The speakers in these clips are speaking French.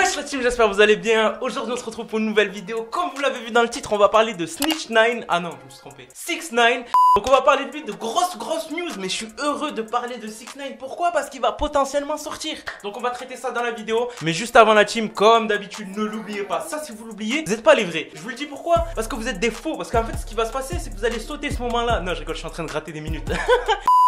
Wesh la team, j'espère que vous allez bien. Aujourd'hui on se retrouve pour une nouvelle vidéo. Comme vous l'avez vu dans le titre, on va parler de Snitch 9. Ah non, je me suis trompé, 6ix9ine. Donc on va parler de lui, de grosses news. Mais je suis heureux de parler de 6ix9ine. Pourquoi? Parce qu'il va potentiellement sortir. Donc on va traiter ça dans la vidéo. Mais juste avant la team, comme d'habitude, ne l'oubliez pas. Ça, si vous l'oubliez, vous n'êtes pas les vrais. Je vous le dis pourquoi? Parce que vous êtes des faux. Parce qu'en fait ce qui va se passer, c'est que vous allez sauter ce moment là. Non je rigole, je suis en train de gratter des minutes.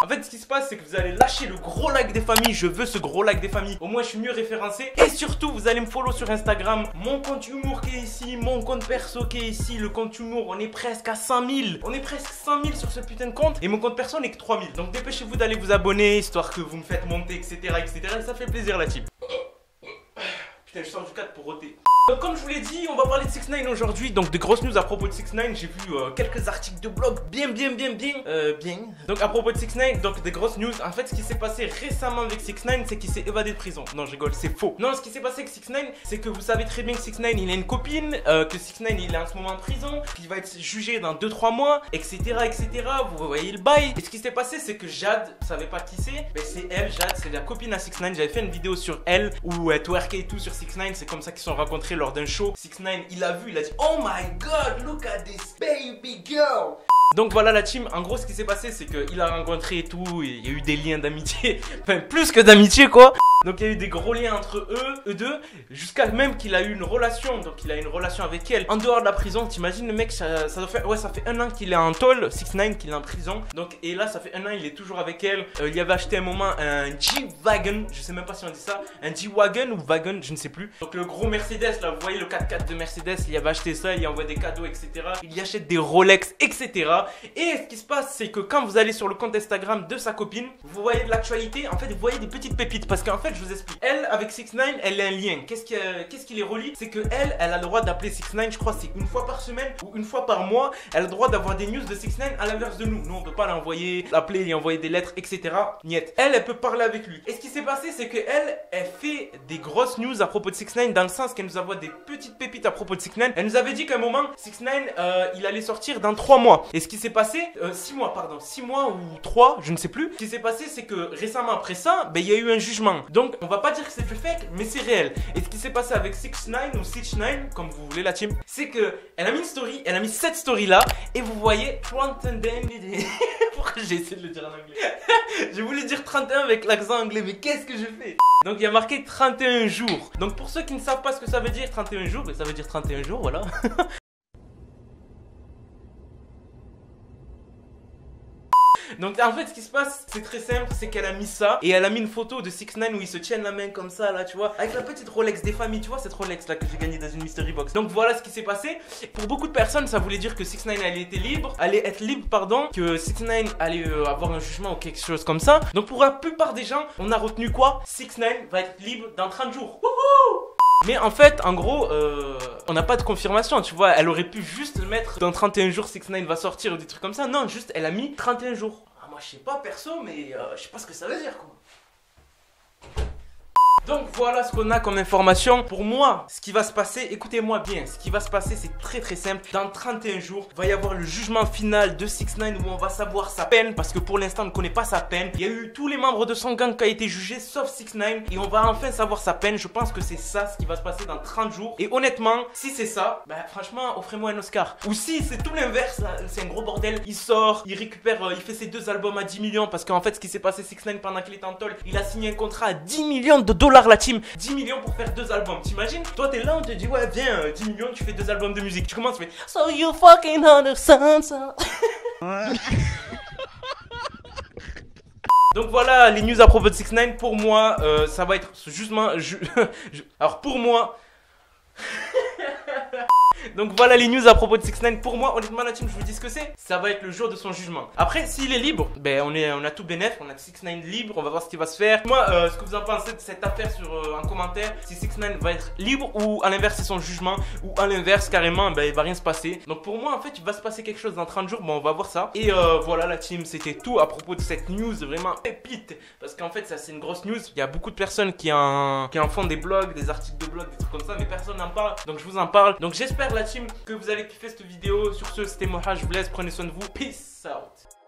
En fait ce qui se passe, c'est que vous allez lâcher le gros like des familles. Je veux ce gros like des familles. Au moins je suis mieux référencé. Et surtout vous allez me follow sur Instagram. Mon compte humour qui est ici, mon compte perso qui est ici. Le compte humour, on est presque à 100 000. On est presque 100 000 sur ce putain de compte. Et mon compte perso n'est que 3 000. Donc dépêchez-vous d'aller vous abonner, histoire que vous me faites monter, etc. etc. Ça fait plaisir la team. Putain, je sors du cadre pour roter. Donc comme je vous l'ai dit, on va parler de 6ix9ine aujourd'hui. Donc de grosses news à propos de 6ix9ine. J'ai vu quelques articles de blog bien. Donc à propos de 6ix9ine, donc des grosses news. En fait ce qui s'est passé récemment avec 6ix9ine, c'est qu'il s'est évadé de prison. Non je rigole, c'est faux. Non, ce qui s'est passé avec 6ix9ine, c'est que vous savez très bien que 6ix9ine il a une copine, que 6ix9ine il est en ce moment en prison, qu'il va être jugé dans 2-3 mois, etc. Vous voyez le bail. Et ce qui s'est passé, c'est que Jade, vous savez pas qui c'est, mais c'est elle, Jade, c'est la copine à 6ix9ine. J'avais fait une vidéo sur elle où elle twerkait et tout sur 6ix9ine. C'est comme ça qu'ils se sont rencontrés lors d'un show. 6ix9ine il a vu, il a dit oh my god, look at this baby girl. Donc voilà la team, en gros ce qui s'est passé c'est qu'il a rencontré et tout, il y a eu des liens d'amitié, enfin plus que d'amitié quoi. Donc il y a eu des gros liens entre eux deux, jusqu'à même qu'il a eu une relation, donc il a une relation avec elle en dehors de la prison. T'imagines le mec, ça fait un an qu'il est en tôle, 6ix9ine qu'il est en prison. Donc et là ça fait un an il est toujours avec elle. Il y avait acheté un moment un G-Wagon, je sais même pas si on dit ça, un G-Wagon ou Wagon, je ne sais plus. Donc le gros Mercedes là, vous voyez le 4x4 de Mercedes, il y avait acheté ça, il y envoie des cadeaux etc. Il y achète des Rolex etc. Et ce qui se passe c'est que quand vous allez sur le compte Instagram de sa copine, vous voyez de l'actualité, en fait vous voyez des petites pépites. Parce qu'en fait je vous explique, elle avec 6ix9ine elle a un lien. Qu'est-ce qui les relie? C'est que elle a le droit d'appeler 6ix9ine, je crois c'est une fois par semaine ou une fois par mois. Elle a le droit d'avoir des news de 6ix9ine à l'inverse de nous. Nous on peut pas l'envoyer, l'appeler, lui envoyer des lettres etc. Niet. Elle peut parler avec lui. Et ce qui s'est passé c'est que elle fait des grosses news à propos de 6ix9ine, dans le sens qu'elle nous envoie des petites pépites à propos de 6ix9ine. Elle nous avait dit qu'à un moment 6ix9ine il allait sortir dans 3 mois. Et ce qui s'est passé 6 mois ou 3, je ne sais plus. Ce qui s'est passé c'est que récemment après ça, ben il y a eu un jugement. Donc on va pas dire que c'est du fake, mais c'est réel. Et ce qui s'est passé avec 6ix9ine ou 6ix9ine, comme vous voulez la team, c'est que elle a mis une story, elle a mis cette story là, et vous voyez 31 days. Pourquoi j'ai essayé de le dire en anglais? J'ai voulu dire 31 avec l'accent anglais, mais qu'est-ce que je fais? Donc il y a marqué 31 jours. Donc pour ceux qui ne savent pas ce que ça veut dire 31 jours, ben ça veut dire 31 jours, voilà. Donc en fait ce qui se passe c'est très simple, c'est qu'elle a mis ça et elle a mis une photo de 6ix9ine où ils se tiennent la main comme ça là tu vois, avec la petite Rolex des familles, tu vois cette Rolex là que j'ai gagnée dans une mystery box. Donc voilà ce qui s'est passé. Pour beaucoup de personnes ça voulait dire que 6ix9ine allait être libre pardon, que 6ix9ine allait avoir un jugement ou quelque chose comme ça. Donc pour la plupart des gens on a retenu quoi? 6ix9ine va être libre dans 30 jours. Wouhou! Mais en fait, en gros, on n'a pas de confirmation, tu vois. Elle aurait pu juste mettre dans 31 jours 6ix9ine va sortir ou des trucs comme ça. Non, juste elle a mis 31 jours. Ah, moi je sais pas perso, mais je sais pas ce que ça veut dire quoi. Donc voilà ce qu'on a comme information. Pour moi, ce qui va se passer, écoutez-moi bien, ce qui va se passer c'est très simple. Dans 31 jours, il va y avoir le jugement final de 6ix9ine où on va savoir sa peine. Parce que pour l'instant on ne connaît pas sa peine. Il y a eu tous les membres de son gang qui a été jugé sauf 6ix9ine. Et on va enfin savoir sa peine. Je pense que c'est ça ce qui va se passer dans 30 jours. Et honnêtement, si c'est ça, bah franchement offrez-moi un Oscar. Ou si c'est tout l'inverse, c'est un gros bordel. Il sort, il récupère, il fait ses 2 albums à 10 millions. Parce qu'en fait ce qui s'est passé 6ix9ine pendant qu'il était en tôle, il a signé un contrat à 10 millions de dollars la team. 10 millions pour faire 2 albums, t'imagines? Toi t'es là, on te dit ouais viens 10 millions tu fais 2 albums de musique. Tu commences tu fais so you fucking understand ça. Donc voilà les news à propos de 6ix9ine. Pour moi ça va être ce jugement alors pour moi donc voilà les news à propos de 6ix9ine. Pour moi honnêtement la team je vous dis ce que c'est. Ça va être le jour de son jugement. Après s'il est libre, ben on a tout bénef. On a 6ix9ine libre, on va voir ce qui va se faire. Moi ce que vous en pensez de cette affaire en commentaire. Si 6ix9ine va être libre ou à l'inverse c'est son jugement. Ou à l'inverse carrément ben il va rien se passer. Donc pour moi en fait il va se passer quelque chose dans 30 jours. Bon on va voir ça. Et voilà la team, c'était tout à propos de cette news vraiment pépite. Parce qu'en fait ça c'est une grosse news. Il y a beaucoup de personnes qui en font des blogs, des articles de blog, des trucs comme ça. Mais personne n'en parle. Donc je vous en parle. Donc j'espère la team que vous allez kiffer cette vidéo. Sur ce c'était Moha, je vous laisse, prenez soin de vous, peace out.